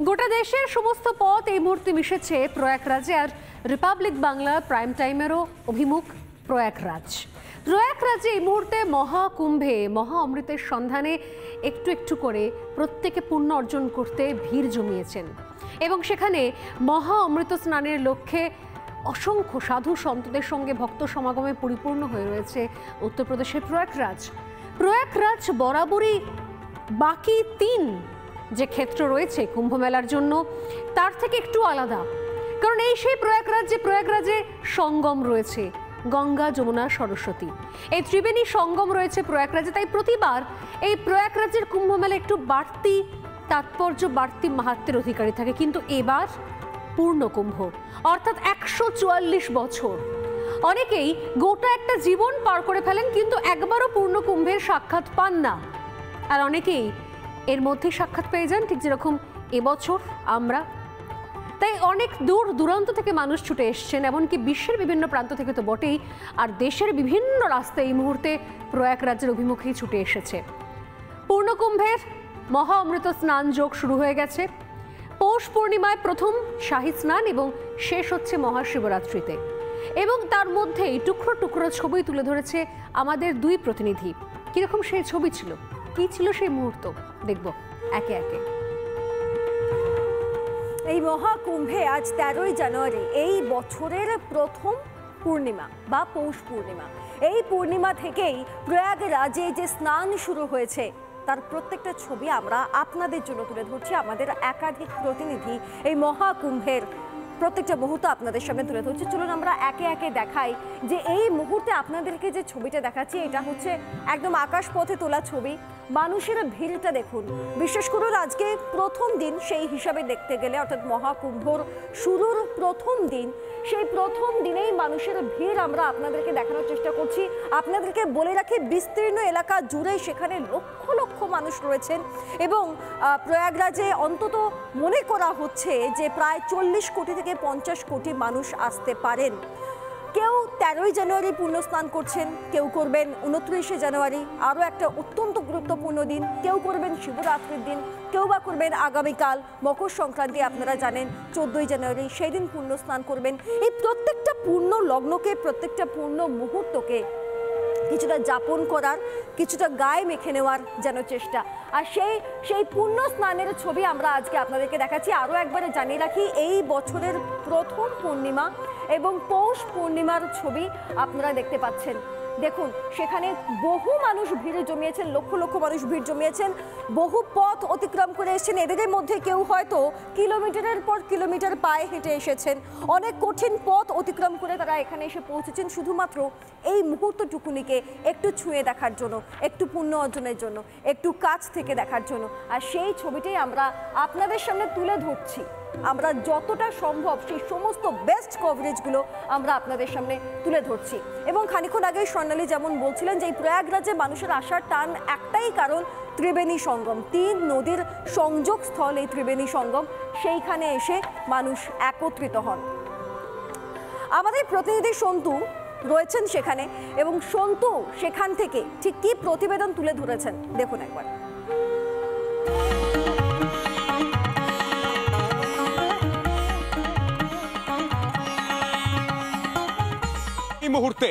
গোটা দেশের সমস্ত পথ এই মুহূর্তে মিশেছে প্রয়াগরাজে, আর রিপাবলিক বাংলা প্রাইম টাইমেরও অভিমুখ প্রয়াগরাজ। প্রয়াগরাজে এই মুহূর্তে মহাকুম্ভে মহা অমৃতের সন্ধানে একটু একটু করে প্রত্যেকে পুণ্য অর্জন করতে ভিড় জমিয়েছেন এবং সেখানে মহা অমৃত স্নানের লক্ষ্যে অসংখ্য সাধু সন্তদের সঙ্গে ভক্ত সমাগমে পরিপূর্ণ হয়ে রয়েছে উত্তরপ্রদেশের প্রয়াগরাজ। প্রয়াগরাজ বরাবরই বাকি তিন যে ক্ষেত্র রয়েছে কুম্ভ মেলার জন্য তার থেকে একটু আলাদা, কারণ এই সেই প্রয়াগরাজে সঙ্গম রয়েছে গঙ্গা, যমুনা, সরস্বতী। এই ত্রিবেণী সঙ্গম রয়েছে প্রয়াগরাজে, তাই প্রতিবার এই প্রয়াগরাজের কুম্ভ মেলা একটু বাড়তি তাৎপর্য, বাড়তি মাহাত্ম্যের অধিকারী থাকে। কিন্তু এবার পূর্ণ কুম্ভ, অর্থাৎ 144 বছর। অনেকেই গোটা একটা জীবন পার করে ফেলেন কিন্তু একবারও পূর্ণ কুম্ভের সাক্ষাৎ পান না, আর অনেকেই এর মধ্যে সাক্ষাৎ পেয়ে যান, ঠিক যেরকম এবছর আমরা। তাই অনেক দূর দূরান্ত থেকে মানুষ ছুটে এসছেন, এমনকি বিশ্বের বিভিন্ন প্রান্ত থেকে তো বটেই, আর দেশের বিভিন্ন রাস্তা এই মুহূর্তে প্রয়াগরাজের অভিমুখেই ছুটে এসেছে। পূর্ণকুম্ভের মহা অমৃত স্নান যোগ শুরু হয়ে গেছে। পৌষ পূর্ণিমায় প্রথম শাহী স্নান এবং শেষ হচ্ছে মহাশিবরাত্রিতে, এবং তার মধ্যেই টুকরো টুকরো ছবি তুলে ধরেছে আমাদের দুই প্রতিনিধি। কিরকম সেই ছবি ছিল, কি ছিল সেই মুহূর্ত, দেখব একে একে। এই মহাকুম্ভে আজ 13ই জানুয়ারি এই বছরের প্রথম পূর্ণিমা বা পৌষ পূর্ণিমা। এই পূর্ণিমা থেকেই প্রয়াগরাজে যে স্নান শুরু হয়েছে তার প্রত্যেকটা ছবি আমরা আপনাদের জন্য তুলে ধরছি। আমাদের একাধিক প্রতিনিধি এই মহাকুম্ভের প্রত্যেকটা মুহূর্ত আপনাদের সামনে তুলে ধরছে। চলুন আমরা একে একে দেখাই যে এই মুহূর্তে আপনাদেরকে যে ছবিটা দেখাচ্ছি এটা হচ্ছে একদম আকাশপথে তোলা ছবি। মানুষের ভিড়টা দেখুন, বিশেষ করে আজকে প্রথম দিন সেই হিসাবে দেখতে গেলে, অর্থাৎ মহাকুম্ভর শুরুর প্রথম দিন, সেই প্রথম দিনেই মানুষের ভিড় আমরা আপনাদেরকে দেখানোর চেষ্টা করছি। আপনাদেরকে বলে রাখি, বিস্তীর্ণ এলাকা জুড়ে সেখানে লক্ষ লক্ষ মানুষ রয়েছেন এবং প্রয়াগরাজে অন্তত মনে করা হচ্ছে যে প্রায় 40 কোটি থেকে 50 কোটি মানুষ আসতে পারেন। কেউ 13ই জানুয়ারি পূর্ণ স্নান করছেন, কেউ করবেন 29শে জানুয়ারি, আরও একটা অত্যন্ত গুরুত্বপূর্ণ দিন, কেউ করবেন শিবরাত্রির দিন, কেউ বা করবেন আগামীকাল মকর সংক্রান্তি, আপনারা জানেন 14ই জানুয়ারি, সেই দিন পূর্ণ স্নান করবেন। এই প্রত্যেকটা পূর্ণ লগ্নকে, প্রত্যেকটা পূর্ণ মুহূর্তকে কিছুটা যাপন করার, কিছুটা গায়ে মেখে নেওয়ার যেন চেষ্টা। আর সেই পূর্ণ স্নানের ছবি আমরা আজকে আপনাদেরকে দেখাচ্ছি। আরও একবারে জানিয়ে রাখি, এই বছরের প্রথম পূর্ণিমা এবং পৌষ পূর্ণিমার ছবি আপনারা দেখতে পাচ্ছেন। দেখুন, সেখানে বহু মানুষ ভিড় জমিয়েছেন, লক্ষ লক্ষ মানুষ ভিড় জমিয়েছেন, বহু পথ অতিক্রম করে এসেছেন। এদের মধ্যে কেউ হয়তো কিলোমিটারের পর কিলোমিটার পায়ে হেঁটে এসেছেন, অনেক কঠিন পথ অতিক্রম করে তারা এখানে এসে পৌঁছেছেন শুধুমাত্র এই মুহূর্তটুকুনিকে একটু ছুঁয়ে দেখার জন্য, একটু পুণ্য অর্জনের জন্য, একটু কাছ থেকে দেখার জন্য। আর সেই ছবিটাই আমরা আপনাদের সামনে তুলে ধরছি। আমরা যতটা সম্ভব সেই সমস্ত বেস্ট কভারেজগুলো আমরা আপনাদের সামনে তুলে ধরছি। এবং খানিকক্ষণ আগে স্বর্ণালী যেমন বলছিলেন যে এই প্রয়াগরাজে মানুষের আসার টান একটাই কারণ, ত্রিবেণী সঙ্গম, 3 নদীর সংযোগ স্থল এই ত্রিবেণী সঙ্গম, সেইখানে এসে মানুষ একত্রিত হন। আমাদের প্রতিনিধি সন্তু রয়েছেন সেখানে, এবং সন্তু সেখান থেকে ঠিক কি প্রতিবেদন তুলে ধরেছেন দেখুন একবার। এই মুহূর্তে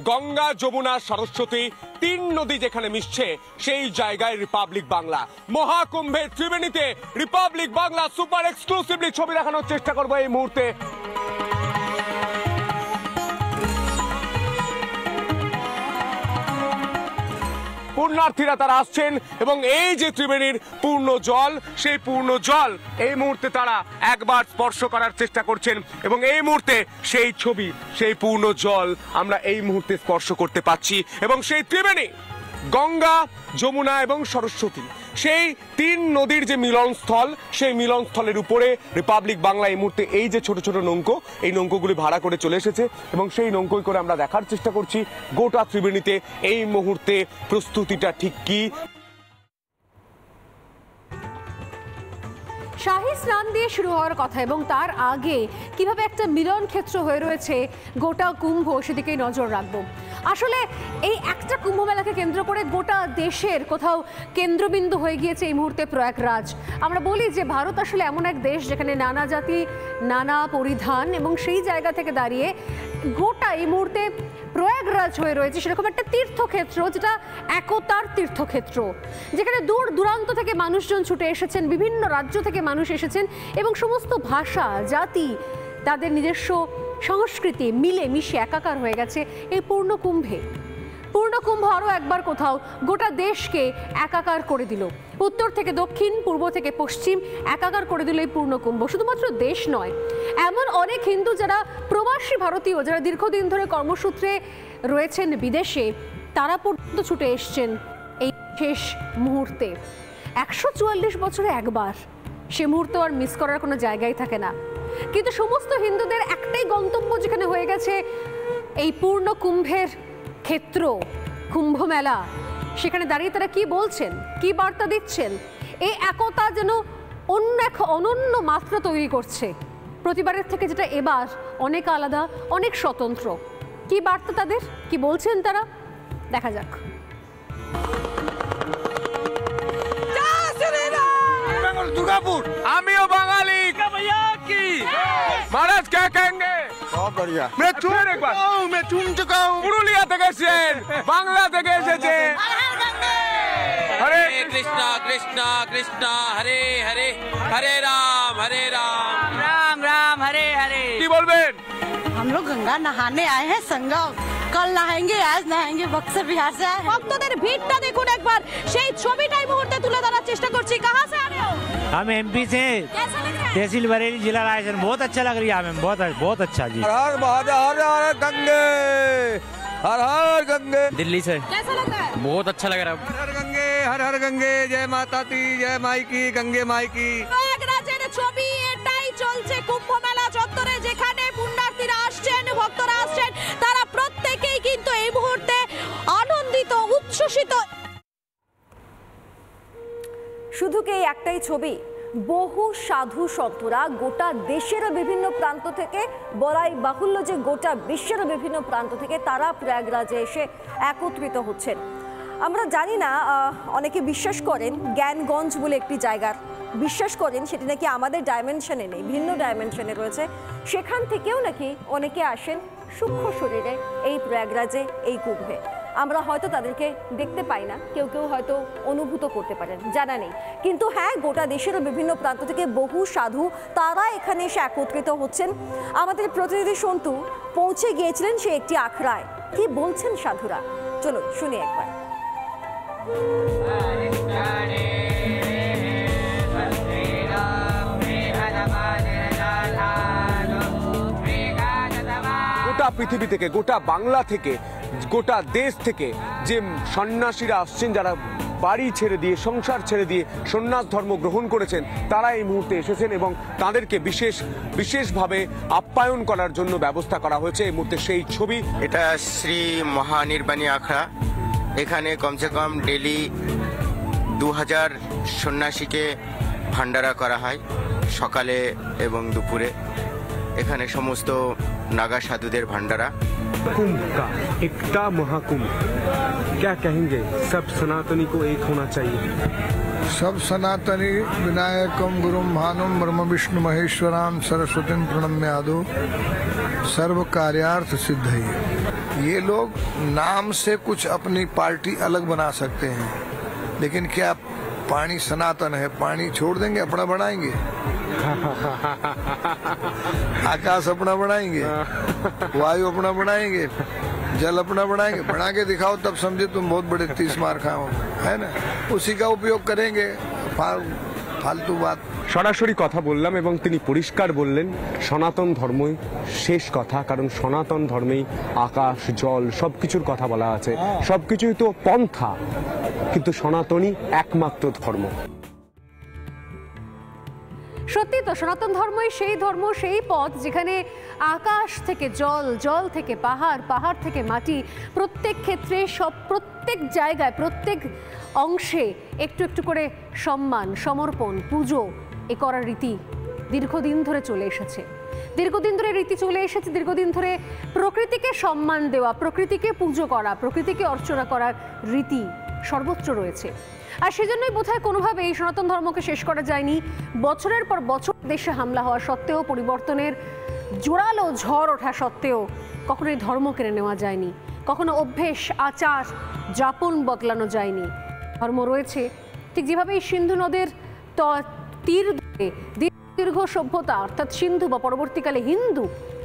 গঙ্গা, যমুনা, সরস্বতী 3 নদী যেখানে মিশছে সেই জায়গায় রিপাবলিক বাংলা মহাকুম্ভের ত্রিবেণীতে রিপাবলিক বাংলা সুপার এক্সক্লুসিভলি ছবি দেখানোর চেষ্টা করবো এই মুহূর্তে। পুণ্যার্থীরা তারা আসছেন এবং এই যে ত্রিবেণীর পূর্ণ জল, সেই পূর্ণ জল এই মুহূর্তে তারা একবার স্পর্শ করার চেষ্টা করছেন এবং এই মুহূর্তে সেই ছবি, সেই পূর্ণ জল আমরা এই মুহূর্তে স্পর্শ করতে পাচ্ছি। এবং সেই ত্রিবেণী, গঙ্গা, যমুনা এবং সরস্বতী, সেই 3 নদীর যে মিলনস্থল, সেই মিলনস্থলের উপরে রিপাবলিক বাংলা এই মুহূর্তে এই যে ছোট ছোট নৌকো, এই নৌকোগুলি ভাড়া করে চলে এসেছে এবং সেই নৌকোই করে আমরা দেখার চেষ্টা করছি গোটা ত্রিবেণীতে এই মুহূর্তে প্রস্তুতিটা ঠিক কি। শাহী স্নান দিয়ে শুরু হওয়ার কথা এবং তার আগে কিভাবে একটা মিলন ক্ষেত্র হয়ে রয়েছে গোটা কুম্ভ, সেদিকেই নজর রাখবো। আসলে এই একটা কুম্ভ মেলাকে কেন্দ্র করে গোটা দেশের কোথাও কেন্দ্রবিন্দু হয়ে গিয়েছে এই মুহূর্তে প্রয়াগরাজ। আমরা বলি যে ভারত আসলে এমন এক দেশ যেখানে নানা জাতি, নানা পরিধান, এবং সেই জায়গা থেকে দাঁড়িয়ে গোটা এই মুহূর্তে প্রয়াগরাজ হয়ে রয়েছে সেরকম একটা তীর্থক্ষেত্র, যেটা একতার তীর্থক্ষেত্র, যেখানে দূর দূরান্ত থেকে মানুষজন ছুটে এসেছেন, বিভিন্ন রাজ্য থেকে মানুষ এসেছেন এবং সমস্ত ভাষা, জাতি, তাদের নিজস্ব সংস্কৃতি মিলে মিশে একাকার হয়ে গেছে এই পূর্ণকুম্ভে। পূর্ণকুম্ভ আরও একবার কোথাও গোটা দেশকে একাকার করে দিল, উত্তর থেকে দক্ষিণ, পূর্ব থেকে পশ্চিম একাকার করে দিল এই পূর্ণকুম্ভ। শুধুমাত্র দেশ নয়, এমন অনেক হিন্দু যারা প্রবাসী ভারতীয়, যারা দীর্ঘদিন ধরে কর্মসূত্রে রয়েছেন বিদেশে, তারা পর্যন্ত ছুটে এসছেন এই শেষ মুহূর্তে। 144 বছরে একবার, সে মুহূর্ত আর মিস করার কোনো জায়গাই থাকে না। কিন্তু সমস্ত হিন্দুদের একটাই গন্তব্য যেখানে হয়ে গেছে এই পূর্ণকুম্ভের ক্ষেত্র, কুম্ভ মেলা, সেখানে দাঁড়িয়ে তারা কি বলছেন, কি বার্তা দিচ্ছেন, এই একতা যেন অন্য এক অনন্য মাত্রা তৈরি করছে প্রতিবারের থেকে, যেটা এবার অনেক আলাদা, অনেক স্বতন্ত্র। কি বার্তা তাদের, কি বলছেন তারা, দেখা যাক। दुर्गापुर आमियो बांगाली महाराज क्या कहेंगे? बहुत बढ़िया। मैं चूम चुका हूँ पुरुलिया থেকে এসেছেন, বাংলা থেকে এসেছেন। हरे कृष्णा कृष्णा कृष्णा हरे हरे हरे राम राम राम हरे हरे। কি বলবেন? हम लोग गंगा नहाने आए हैं संगम, कल नहाएंगे, आज नहाएंगे, बक्सर बिहार से आए हैं। ভক্তদের ভিড়টা দেখুন একবার, সেই ছবিটাই মুহূর্তে তুলে ধরার চেষ্টা করছি। कहाँ से आ रहे हो? हम एमपी से, कैसा लग रहा है? तहसील बरेली जिला रायसेन। बहुत अच्छा लग रही है हमें, बहुत अच्छा जी। हर महादेव, हर हर गंगे, हर हर गंगे। दिल्ली से कैसा लग रहा है? बहुत अच्छा लग रहा है। हर हर गंगे, जय माता दी, जय माई की, गंगे माई की। প্রয়াগরাজের ছবি এটাই চলছে কুম্ভ মেলা চত্বরে, যেখানে পুণ্যার্থীরা আসছেন, ভক্তরা আসছেন, তারা প্রত্যেকেই কিন্তু এই মুহূর্তে আনন্দিত, উচ্ছ্বসিত। শুধু কি একটাই ছবি? বহু সাধু সন্তরা গোটা দেশের বিভিন্ন প্রান্ত থেকে, বলাই বাহুল্য যে গোটা বিশ্বের বিভিন্ন প্রান্ত থেকে তারা প্রয়াগরাজে এসে একত্রিত হচ্ছেন। আমরা জানি না, অনেকে বিশ্বাস করেন জ্ঞানগঞ্জ বলে একটি জায়গার, বিশ্বাস করেন সেটি নাকি আমাদের ডাইমেনশনে নেই, ভিন্ন ডাইমেনশনে রয়েছে। সেখান থেকেও নাকি অনেকে আসেন সূক্ষ্ম শরীরে এই প্রয়াগরাজে, এই কুম্ভে। আমরা হয়তো তাদেরকে দেখতে পাই না, কেউ কেউ হয়তো অনুভূত করতে পারেন, জানা নেই। কিন্তু হ্যাঁ, গোটা দেশের বিভিন্ন প্রান্ত থেকে বহু সাধু তারা এখানে এসে একত্রিত হচ্ছেন। আমাদের প্রতিনিধি সন্তু পৌঁছে গিয়েছিলেন সে একটি আখড়ায়। কি বলছেন সাধুরা, চলো শুনি একবার। গোটা পৃথিবী থেকে, গোটা বাংলা থেকে, গোটা দেশ থেকে যে সন্ন্যাসীরা আসছেন, যারা বাড়ি ছেড়ে দিয়ে, সংসার ছেড়ে দিয়ে সন্ন্যাস ধর্ম গ্রহণ করেছেন, তারা এই মুহূর্তে এসেছেন এবং তাদেরকে বিশেষভাবে আপ্যায়ন করার জন্য ব্যবস্থা করা হয়েছে। এই মুহূর্তে সেই ছবি। এটা শ্রী মহানির্বাণী আখড়া। এখানে কমসে কম ডেলি 2000 সন্ন্যাসীকে ভান্ডারা করা হয় সকালে এবং দুপুরে। এখানে সমস্ত নাগা সাধুদের ভান্ডারা। कुंभ का एकता महाकुंभ, क्या कहेंगे? सब सनातनी को एक होना चाहिए। सब सनातनी विनायकम गुरुम भानुम ब्रह्म विष्णु महेश्वराम सरस्वतीम प्रणम्यादो सर्व कार्यार्थ सिद्ध है। ये लोग नाम से कुछ अपनी पार्टी अलग बना सकते हैं, लेकिन क्या पानी सनातन है? पानी छोड़ देंगे, अपना बनाएंगे? आकाश अपना बनाएंगे, वायु अपना बनाएंगे, जल अपना बनाएंगे। बना के दिखाओ तब समझे तुम बहुत बड़े 30 मार खाओ, है ना? उसी का उपयोग करेंगे, फालतू बात। সরাসরি কথা বললাম এবং তিনি পরিষ্কার বললেন সনাতন ধর্মই শেষ কথা, কারণ সনাতন ধর্মেই আকাশ, জল সবকিছুর কথা বলা আছে। সবকিছুই তো পন্থা, কিন্তু সনাতনই একমাত্র ধর্ম। সত্যি তো, সনাতন ধর্মই সেই ধর্ম, সেই পথ যেখানে আকাশ থেকে জল, জল থেকে পাহাড়, পাহাড় থেকে মাটি, প্রত্যেক ক্ষেত্রে প্রত্যেক জায়গায়, প্রত্যেক অংশে একটু একটু করে সম্মান, সমর্পণ, পুজো এ করার রীতি দীর্ঘদিন ধরে চলে এসেছে। দীর্ঘদিন ধরে রীতি চলে এসেছে, দীর্ঘদিন ধরে প্রকৃতিকে সম্মান দেওয়া, প্রকৃতিকে পুজো করা, প্রকৃতিকে অর্চনা করার রীতি সর্বত্র রয়েছে। আর সেজন্যই বোধহয় কোনোভাবে এই সনাতন ধর্মকে শেষ করা যায়নি। বছরের পর বছর দেশে হামলা হওয়া সত্ত্বেও, পরিবর্তনের জোরালো ঝড় ওঠা সত্ত্বেও কখনোই ধর্ম কেড়ে নেওয়া যায়নি, কখনো অভ্যেস আচার যাপন বদলানো যায়নি। ধর্ম রয়েছে, ঠিক যেভাবে এই সিন্ধু নদের তীর ধরে দীর্ঘ সভ্যতা অর্থাৎ সিন্ধু বা পরবর্তীকালে হিন্দু,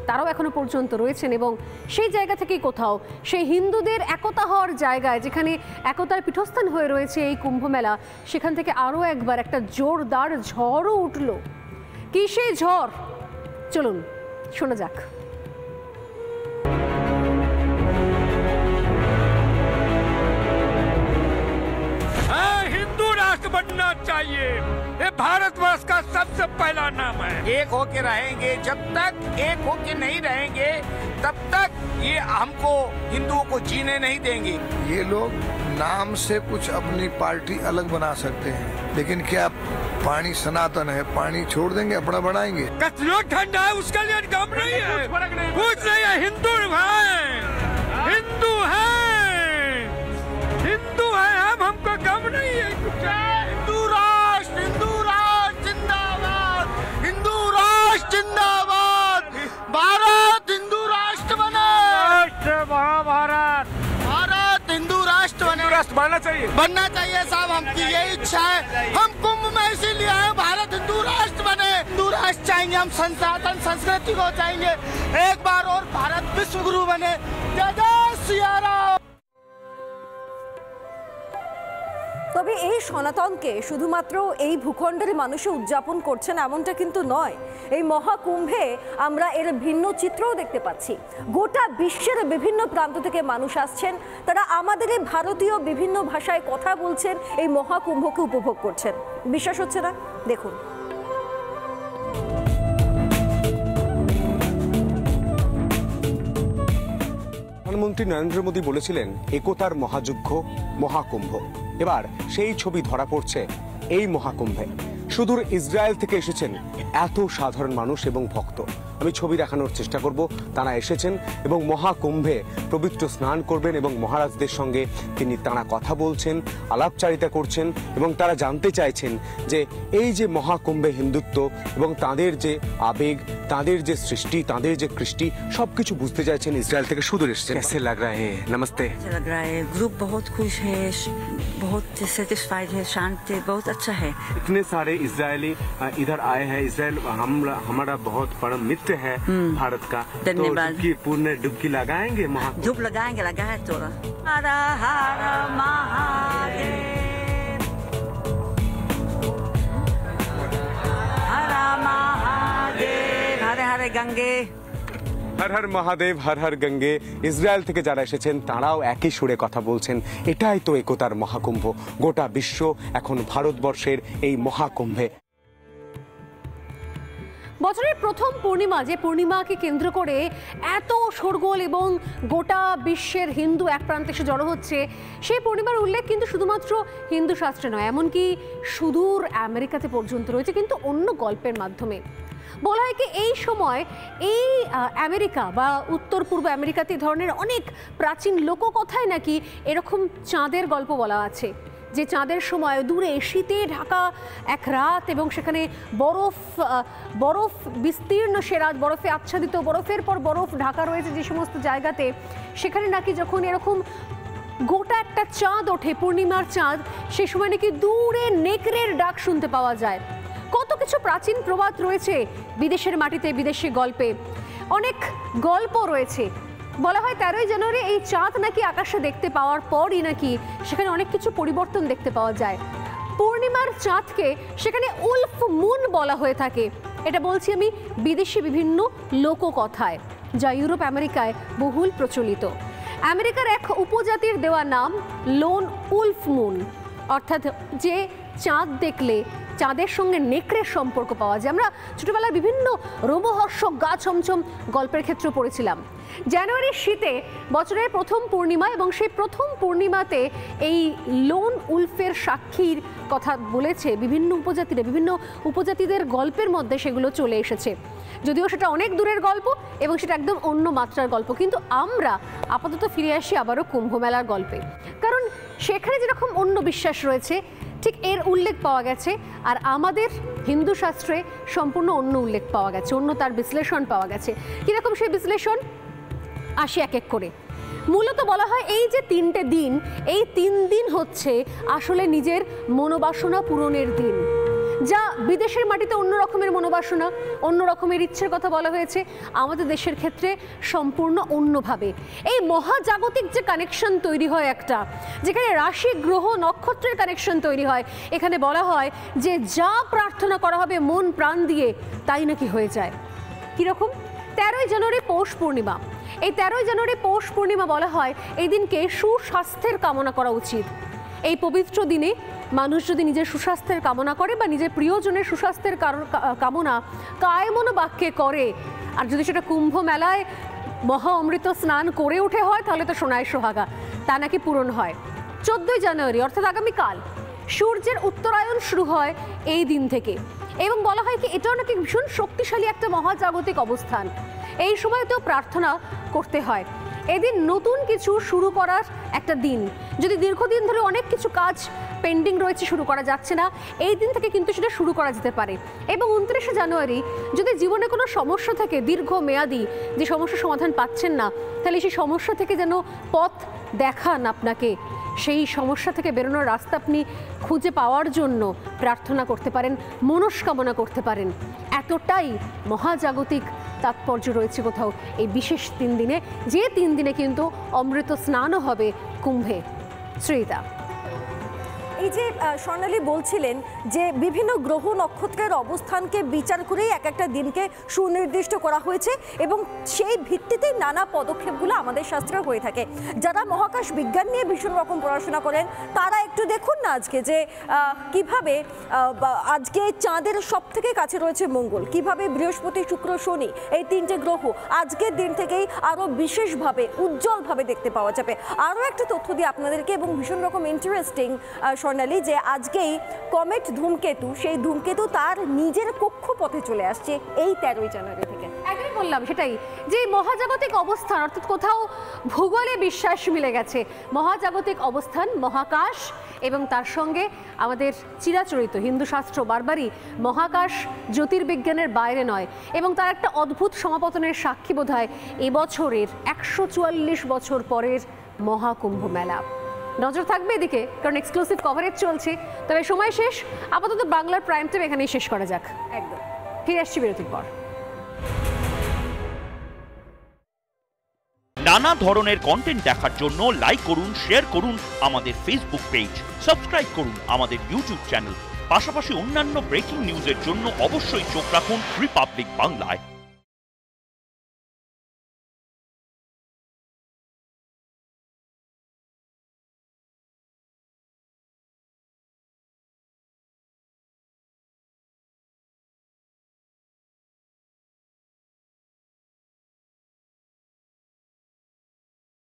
তারাও এখনো পর্যন্ত রয়েছেন। এবং সেই জায়গা থেকেই কোথাও সেই হিন্দুদের একতা হওয়ার জায়গায়, যেখানে একতার পীঠস্থান হয়ে রয়েছে এই কুম্ভ মেলা, সেখান থেকে আরও একবার একটা জোরদার ঝড়ও উঠল। কি সেই ঝড়, চলুন শোনা যাক। हिंदू राष्ट्र बनना चाहिए, ये भारतवर्ष का सबसे पहला नाम है। एक होके रहेंगे, जब तक एक होके नहीं रहेंगे तब तक ये हमको हिंदुओं को जीने नहीं देंगे। ये लोग नाम से कुछ अपनी पार्टी अलग बना सकते हैं, लेकिन क्या पानी सनातन है, पानी छोड़ देंगे अपना बनाएंगे? कचरा ठंडा है उसके लिए गम नहीं है, कुछ नहीं है। हिंदू है, हिंदू है, हिंदू है हम, हमको गम नहीं है। हिंदू राष्ट्र जिंदाबाद, हिंदू राष्ट्र जिंदाबाद। भारत हिंदू राष्ट्र बने, महाभारत, भारत हिंदू राष्ट्र बने, राष्ट्र बनना चाहिए साहब, हमकी यही इच्छा है। हम कुंभ में इसीलिए आए, भारत हिंदू राष्ट्र बने, हिंदू राष्ट्र चाहेंगे, हम सनातन संस्कृति को चाहेंगे। एक बार और भारत विश्व गुरु बने। जय जय सिया राम। তবে এই সনাতনকে শুধুমাত্র এই ভূখণ্ডের মানুষ উদযাপন করছেন এমনটা কিন্তু নয়। এই মহাকুম্ভে আমরা এর ভিন্ন চিত্রও দেখতে পাচ্ছি। গোটা বিশ্বের বিভিন্ন প্রান্ত থেকে মানুষ আসছেন, তারা আমাদের এই ভারতীয় বিভিন্ন ভাষায় কথা বলছেন, এই মহাকুম্ভকে উপভোগ করছেন। বিশ্বাস হচ্ছে না? দেখুন। প্রধানমন্ত্রী নরেন্দ্র মোদী বলেছিলেন একতার মহাযজ্ঞ মহাকুম্ভ। এবার সেই ছবি ধরা পড়ছে এই মহাকুম্ভে। সুদূর ইসরায়েল থেকে এসেছেন এত সাধারণ মানুষ এবং ভক্ত। আমি ছবি দেখানোর চেষ্টা করব। তারা এসেছেন এবং মহাকুম্ভে পবিত্র স্নান করবেন এবং মহারাজদের সঙ্গে তারা কথা বলছেন, আলাপচারিতা করছেন এবং তারা জানতে চাইছেন যে এই যে মহাকুম্ভে হিন্দুত্ব এবং তাদের যে আবেগ, তাদের যে সৃষ্টি, তাদের যে কৃষ্টি, সবকিছু বুঝতে চাইছেন। ইসরায়েল থেকে সুদূর এসেছেন। कैसे लग रहा है? नमस्ते। लग रहा है ग्रुप बहुत खुश है, बहुत सेटिस्फाइड है, शांत है, बहुत अच्छा है। इतने सारे इजरायली इधर आए हैं। इजराइल हमारा बहुत परम मित्र है भारत का, धन्यवाद। तो पूर्ण डुबकी लगाएंगे, धूप लगाएंगे, लगाए तो हर हर महादेव, हर महादेव, हर हर गंगे, হর হর মহাদেব, হর হর গঙ্গে। ইসরায়েল থেকে যারা এসেছেন তারাও একই সুরে কথা বলছেন। এটাই তো একতার মহাকুম্ভ। গোটা বিশ্ব এখন ভারতবর্ষের এই মহাকুম্ভে। বছরের প্রথম পূর্ণিমা, যে পূর্ণিমাকে কেন্দ্র করে এত শোরগোল এবং গোটা বিশ্বের হিন্দু এক প্রান্তে এসে জড়ো হচ্ছে, সেই পূর্ণিমার উল্লেখ কিন্তু শুধুমাত্র হিন্দু শাস্ত্রে নয়, এমনকি সুদূর আমেরিকাতে পর্যন্ত রয়েছে, কিন্তু অন্য গল্পের মাধ্যমে। বলা হয় কি এই সময় এই আমেরিকা বা উত্তর পূর্ব আমেরিকাতে এই ধরনের অনেক প্রাচীন লোককথায় নাকি এরকম চাঁদের গল্প বলা আছে, যে চাঁদের সময় দূরে শীতে ঢাকা এক রাত এবং সেখানে বরফ বিস্তীর্ণ, সে রাত বরফে আচ্ছাদিত, বরফের পর বরফ ঢাকা রয়েছে যে সমস্ত জায়গাতে, সেখানে নাকি যখন এরকম গোটা একটা চাঁদ ওঠে, পূর্ণিমার চাঁদ, সে সময় নাকি দূরে নেকড়ের ডাক শুনতে পাওয়া যায়। কত কিছু প্রাচীন প্রবাদ রয়েছে বিদেশের মাটিতে, বিদেশি গল্পে অনেক গল্প রয়েছে। বলা হয় 13ই জানুয়ারি এই চাঁদ নাকি আকাশে দেখতে পাওয়ার পরই নাকি সেখানে অনেক কিছু পরিবর্তন দেখতে পাওয়া যায়। পূর্ণিমার চাঁদকে সেখানে উলফ মুন বলা হয়ে থাকে। এটা বলছি আমি বিদেশি বিভিন্ন লোককথায়, যা ইউরোপ আমেরিকায় বহুল প্রচলিত। আমেরিকার এক উপজাতির দেওয়া নাম লোন উলফ মুন, অর্থাৎ যে চাঁদ দেখলে চাঁদের সঙ্গে নেকড়ের সম্পর্ক পাওয়া যায়। আমরা ছোটবেলায় বিভিন্ন রোমহর্ষক গা ছমছম গল্পের ক্ষেত্রে পড়েছিলাম। জানুয়ারির শীতে বছরের প্রথম পূর্ণিমা, এবং সেই প্রথম পূর্ণিমাতে এই লোন উলফের সাক্ষীর কথা বলেছে বিভিন্ন উপজাতিদের গল্পের মধ্যে সেগুলো চলে এসেছে। যদিও সেটা অনেক দূরের গল্প এবং সেটা একদম অন্য মাত্রার গল্প, কিন্তু আমরা আপাতত ফিরে আসি আবারও কুম্ভ মেলার গল্পে। কারণ সেখানে যেরকম অন্য বিশ্বাস রয়েছে, ঠিক এর উল্লেখ পাওয়া গেছে, আর আমাদের হিন্দু শাস্ত্রে সম্পূর্ণ অন্য উল্লেখ পাওয়া গেছে, অন্য তার বিশ্লেষণ পাওয়া গেছে। কীরকম সেই বিশ্লেষণ আসি এক এক করে। মূলত বলা হয় এই যে 3টে দিন, এই 3 দিন হচ্ছে আসলে নিজের মনোবাসনা পূরণের দিন। যা বিদেশের মাটিতে অন্য রকমের মনোবাসনা, অন্য রকমের ইচ্ছের কথা বলা হয়েছে, আমাদের দেশের ক্ষেত্রে সম্পূর্ণ অন্যভাবে। এই মহাজাগতিক যে কানেকশন তৈরি হয় একটা, যেখানে রাশি গ্রহ নক্ষত্রের কানেকশন তৈরি হয়, এখানে বলা হয় যে যা প্রার্থনা করা হবে মন প্রাণ দিয়ে তাই নাকি হয়ে যায়। কীরকম? 13ই জানুয়ারি পৌষ পূর্ণিমা। এই 13ই জানুয়ারি পৌষ পূর্ণিমা বলা হয় এই দিনকে সুস্বাস্থ্যের কামনা করা উচিত। এই পবিত্র দিনে মানুষ যদি নিজের সুস্বাস্থ্যের কামনা করে বা নিজের প্রিয়জনের সুস্বাস্থ্যের কামনা কায় মনো বাক্যে করে, আর যদি সেটা কুম্ভ মেলায় মহা অমৃত স্নান করে উঠে হয়, তাহলে তো সোনায় সোহাগা, তা নাকি পূরণ হয়। 14ই জানুয়ারি অর্থাৎ আগামীকাল সূর্যের উত্তরায়ণ শুরু হয় এই দিন থেকে, এবং বলা হয় কি এটাও নাকি ভীষণ শক্তিশালী একটা মহাজাগতিক অবস্থান। এই সময়তেও প্রার্থনা করতে হয়। এদিন নতুন কিছু শুরু করার একটা দিন। যদি দীর্ঘদিন ধরে অনেক কিছু কাজ পেন্ডিং রয়েছে, শুরু করা যাচ্ছে না, এই দিন থেকে কিন্তু সেটা শুরু করা যেতে পারে। এবং 29শে জানুয়ারি যদি জীবনে কোনো সমস্যা থেকে, দীর্ঘমেয়াদী যে সমস্যার সমাধান পাচ্ছেন না, তাহলে সেই সমস্যা থেকে যেন পথ দেখান আপনাকে, সেই সমস্যা থেকে বেরোনোর রাস্তা আপনি খুঁজে পাওয়ার জন্য প্রার্থনা করতে পারেন, মনস্কামনা করতে পারেন। এতটাই মহাজাগতিক তাৎপর্য রয়েছে কোথাও এই বিশেষ 3 দিনে, যে 3 দিনে কিন্তু অমৃত স্নানও হবে কুম্ভে। শ্রীতা, এই যে স্বর্ণালী বলছিলেন যে বিভিন্ন গ্রহ নক্ষত্রের অবস্থানকে বিচার করেই এক একটা দিনকে সুনির্দিষ্ট করা হয়েছে, এবং সেই ভিত্তিতেই নানা পদক্ষেপগুলো আমাদের শাস্ত্রে হয়ে থাকে। যারা মহাকাশ বিজ্ঞান নিয়ে ভীষণ রকম পড়াশোনা করেন, তারা একটু দেখুন না আজকে যে কিভাবে আজকে চাঁদের সব থেকে কাছে রয়েছে মঙ্গল, কিভাবে বৃহস্পতি, শুক্র, শনি এই 3টে গ্রহ আজকের দিন থেকেই আরও বিশেষভাবে উজ্জ্বলভাবে দেখতে পাওয়া যাবে। আরও একটা তথ্য দিয়ে আপনাদেরকে, এবং ভীষণ রকম ইন্টারেস্টিং স্বর্ণালী, যে আজকেই কমেট ধূমকেতু, সেই ধূমকেতু তার নিজের কক্ষপথে চলে আসছে এই 13ই জানুয়ারি থেকে। একদমই বললাম সেটাই, যে মহাজাগতিক অবস্থান, অর্থাৎ কোথাও ভূগোলে বিশ্বাস মিলে গেছে। মহাজাগতিক অবস্থান, মহাকাশ, এবং তার সঙ্গে আমাদের চিরাচরিত হিন্দু শাস্ত্র বারবারই মহাকাশ জ্যোতির্বিজ্ঞানের বাইরে নয়, এবং তার একটা অদ্ভুত সমাপতনের সাক্ষী বোধ হয় এবছরের 144 বছর পরের মহাকুম্ভ মেলা। নজর থাকবে এদিকে, কারণ এক্সক্লুসিভ কভারেজ চলছে। তবে সময় শেষ, আপাতত বাংলার প্রাইম টাইম এখানেই শেষ করা যাক। একদম ফিরে আসছি বিরতির পর। নানা ধরনের কন্টেন্ট দেখার জন্য লাইক করুন, শেয়ার করুন আমাদের ফেসবুক পেজ, সাবস্ক্রাইব করুন আমাদের ইউটিউব চ্যানেল। পাশাপাশি অন্যান্য ব্রেকিং নিউজের জন্য অবশ্যই চোখ রাখুন রিপাবলিক বাংলায়।